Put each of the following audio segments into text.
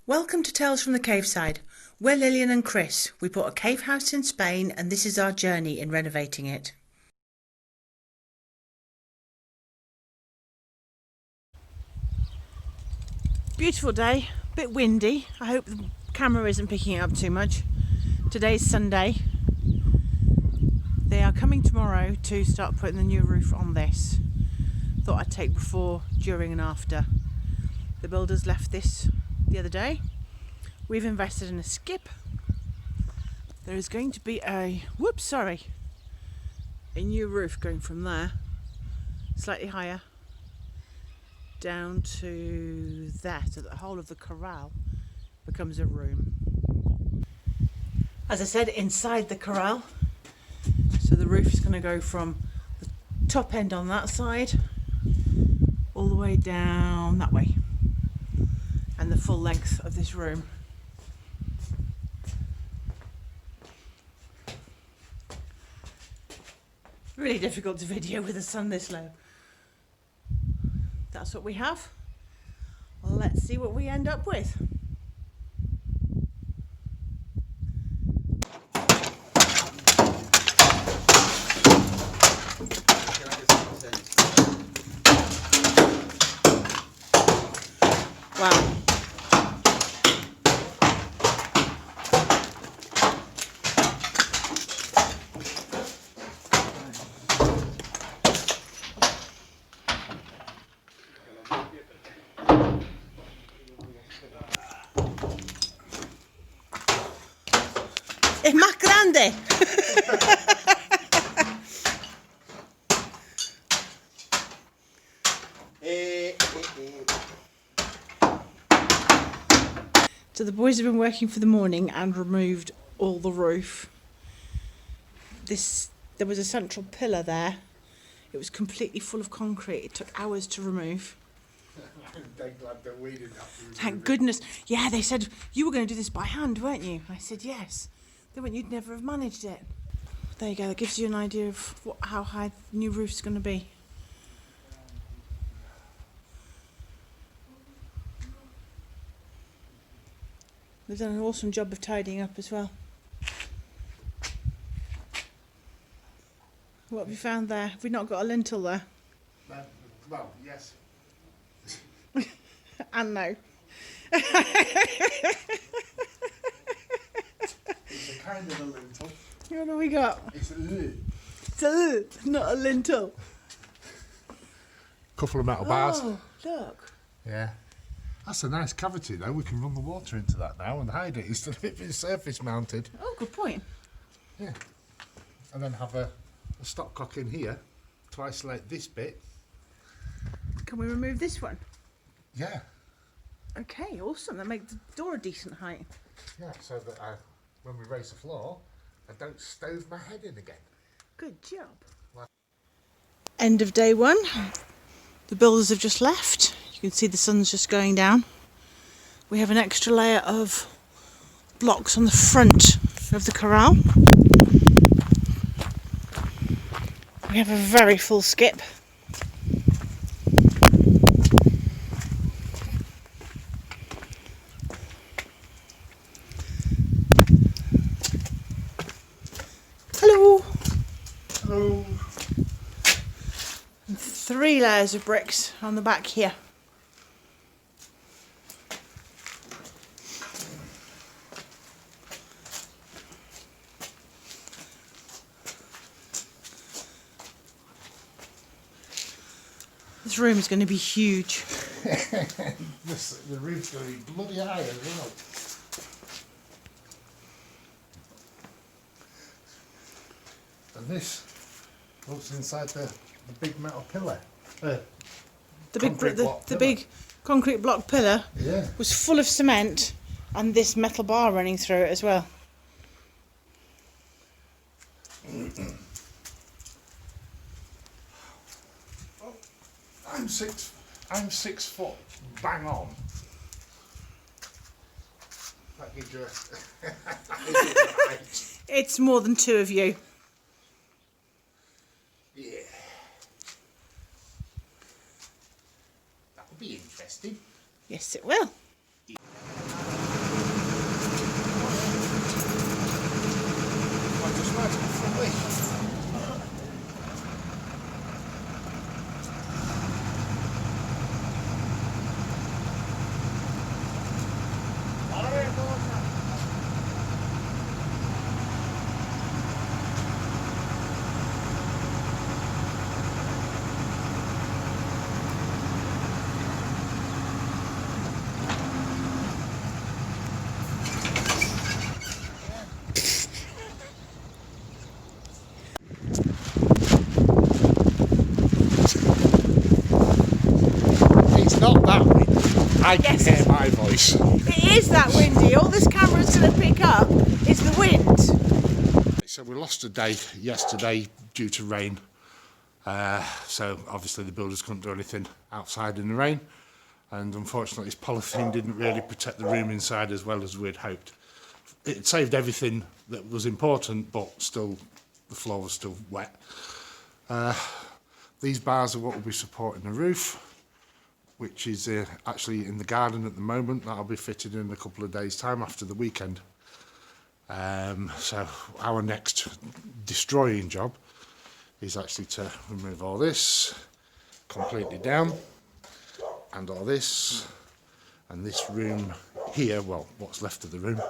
Welcome to Tales from the Cave Side. We're Lillian and Chris. We bought a cave house in Spain and this is our journey in renovating it. Beautiful day, a bit windy. I hope the camera isn't picking it up too much. Today's Sunday. They are coming tomorrow to start putting the new roof on this. Thought I'd take before, during and after. The builders left this the other day. We've invested in a skip. There is going to be a new roof going from there, slightly higher, down to there, so that the whole of the corral becomes a room. As I said, inside the corral, so the roof is going to go from the top end on that side all the way down that way, and the full length of this room. Really difficult to video with the sun this low. That's what we have. Let's see what we end up with. Wow. Es más grande. So the boys have been working for the morning and removed all the roof. There was a central pillar there. It was completely full of concrete. It took hours to remove. Thank goodness. Yeah, they said you were going to do this by hand, weren't you? I said yes. They went, you'd never have managed it. There you go. That gives you an idea of how high the new roof's going to be. They've done an awesome job of tidying up as well. What have you found there? Have we not got a lintel there? Well, yes. And no. It's a kind of a lintel. What have we got? It's not a lintel. Couple of metal bars. Oh, look. Yeah. That's a nice cavity though. We can run the water into that now and hide it instead of it being surface mounted. Oh, good point. Yeah. And then have a stopcock in here to isolate this bit. Can we remove this one? Yeah. Okay, awesome. That makes the door a decent height. Yeah, so that when we raise the floor, I don't stove my head in again. Good job. End of day one. The builders have just left. You can see the sun's just going down. We have an extra layer of blocks on the front of the corral. We have a very full skip. Hello. Hello. And 3 layers of bricks on the back here. This room is going to be huge. The roof's going to be bloody high as well. And this looks inside the big metal pillar. The big concrete block pillar was full of cement and this metal bar running through it as well. I'm 6 foot, bang on. That gives you a It's more than 2 of you. Yeah. That'll be interesting. Yes, it will. I can hear my voice. It is that windy. All this camera's going to pick up is the wind. So we lost a day yesterday due to rain. So obviously the builders couldn't do anything outside in the rain. And unfortunately this polythene didn't really protect the room inside as well as we'd hoped. It saved everything that was important, but still the floor was still wet. These bars are what will be supporting the roof, which is actually in the garden at the moment. That'll be fitted in a couple of days' time after the weekend. So our next destroying job is actually to remove all this completely down, and all this, and this room here, well, what's left of the room,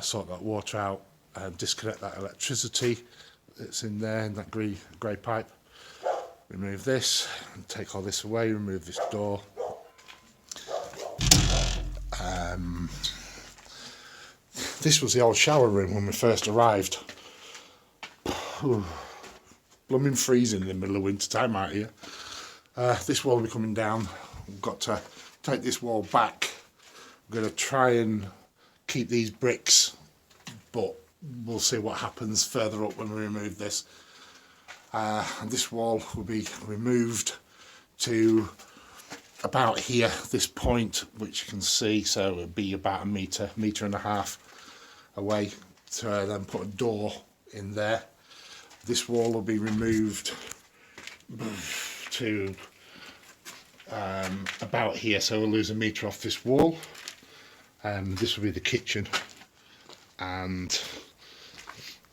sort that water out, disconnect that electricity that's in there in that grey pipe, remove this, and take all this away, remove this door. This was the old shower room when we first arrived. Blooming freezing in the middle of winter time out here. This wall will be coming down. We've got to take this wall back. We're going to try and keep these bricks, but we'll see what happens further up when we remove this. And this wall will be removed to about here, this point, which you can see, so it'll be about a metre and a half away, to then put a door in there. This wall will be removed to about here, so we'll lose a metre off this wall. This will be the kitchen, and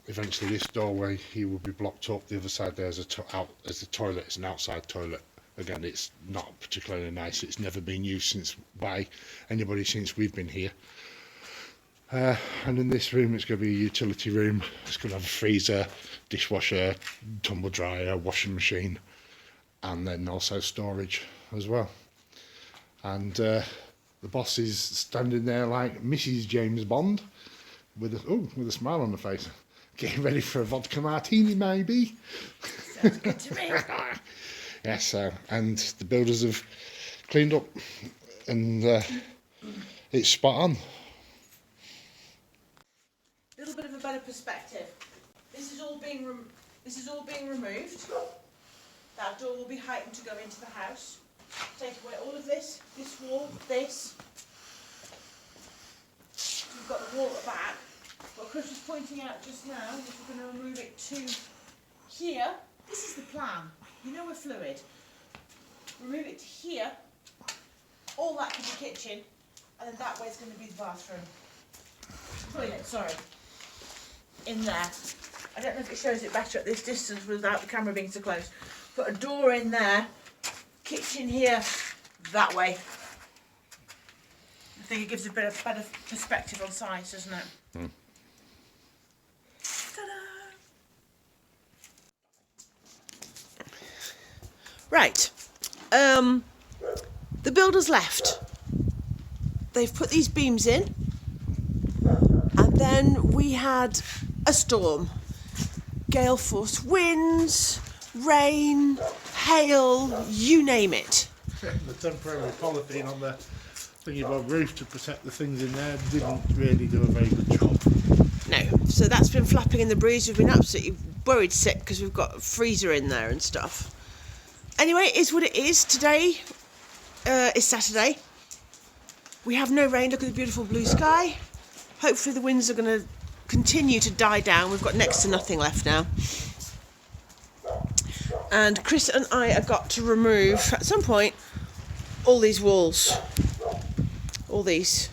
eventually this doorway here will be blocked up. The other side there's a toilet. It's an outside toilet. Again, it's not particularly nice. It's never been used by anybody since we've been here. And in this room, it's going to be a utility room. It's going to have a freezer, dishwasher, tumble dryer, washing machine, and then also storage as well. And the boss is standing there like Mrs. James Bond with a smile on the face, getting ready for a vodka martini, maybe. Sounds good to me. Yes, and the builders have cleaned up, and it's spot on. A little bit of a better perspective. This is all being removed. That door will be heightened to go into the house. Take away all of this wall, this. We've got the wall at the back. What Chris was pointing out just now is we're going to remove it to here. This is the plan. You know we're fluid. Remove it to here. All that can be kitchen, and then that way is going to be the bathroom. Toilet, sorry. In there. I don't know if it shows it better at this distance without the camera being so close. Put a door in there. Kitchen here. That way. I think it gives a bit of better perspective on size, doesn't it? Mm. Right, the builders left. They've put these beams in, and then we had a storm. Gale force winds, rain, hail, you name it. The temporary polythene on the thingy bob roof to protect the things in there didn't really do a very good job. No, so that's been flapping in the breeze. We've been absolutely worried sick because we've got a freezer in there and stuff. Anyway, it is what it is. Today is Saturday. We have no rain. Look at the beautiful blue sky. Hopefully the winds are going to continue to die down. We've got next to nothing left now. And Chris and I have got to remove, at some point, all these walls. All these.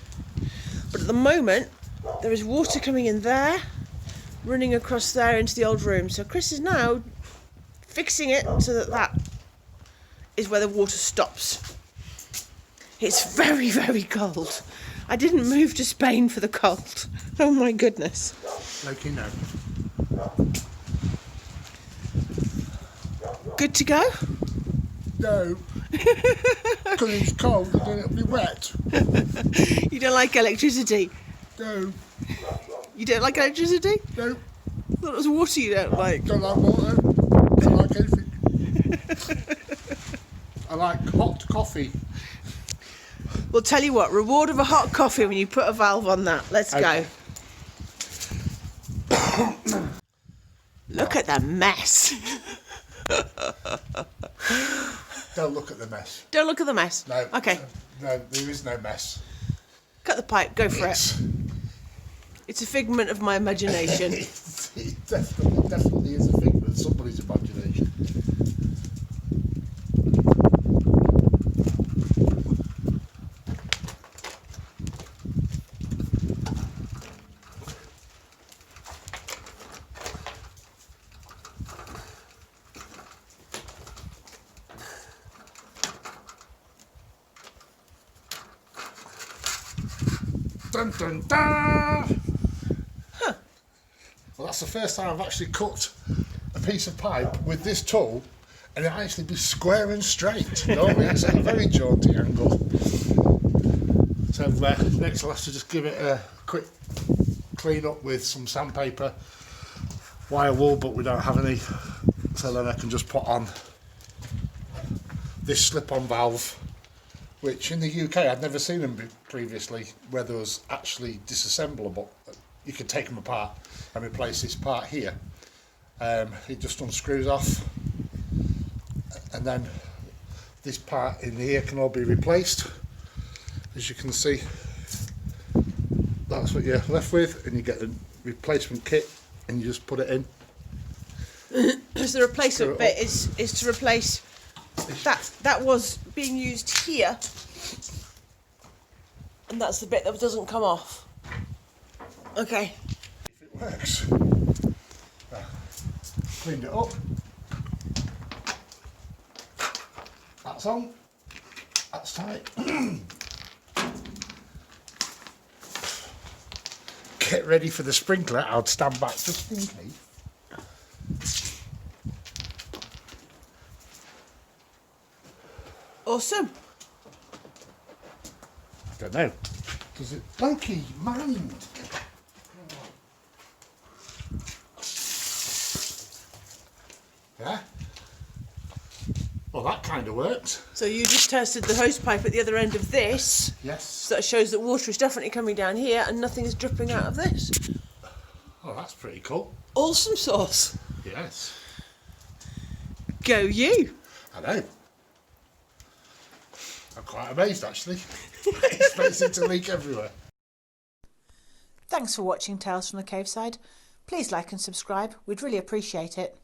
But at the moment, there is water coming in there, running across there into the old room. So Chris is now fixing it so that is where the water stops. It's very, very cold. I didn't move to Spain for the cold. Oh my goodness. Like you know. Good to go? No. Because it's cold and then it'll be wet. You don't like electricity? No. You don't like electricity? No. I thought it was water you don't like. Don't like water. Don't like anything. I like hot coffee. We'll tell you what, reward of a hot coffee when you put a valve on that. Let's go. Look at the mess. Don't look at the mess. Don't look at the mess. No. Okay. No, there is no mess. Cut the pipe. Go for it. It's a figment of my imagination. It definitely is a figment of somebody's imagination. Dun dun dun! Huh. Well, that's the first time I've actually cut a piece of pipe with this tool and it actually be square and straight. Normally it's at a very jaunty angle. So next I'll have to just give it a quick clean up with some sandpaper, wire wool, but we don't have any, so then I can just put on this slip-on valve, which in the UK I'd never seen them previously, where there was actually disassemblable. You could take them apart and replace this part here. It just unscrews off, and then this part in here can all be replaced. As you can see, that's what you're left with, and you get the replacement kit and you just put it in. So the replacement bit is to replace that was being used here, and that's the bit that doesn't come off. Okay. If it works. Cleaned it up. That's on. That's tight. Get ready for the sprinkler. I'll stand back just in case. Awesome. I don't know. Does it? Monkey mind. Yeah. Well, that kind of worked. So you just tested the hose pipe at the other end of this. Yes. So that shows that water is definitely coming down here and nothing is dripping out of this. Oh, that's pretty cool. Awesome sauce. Yes. Go you. I know. I'm quite amazed actually. It's starting to leak everywhere. Thanks for watching Tales from the Cave Side. Please like and subscribe. We'd really appreciate it.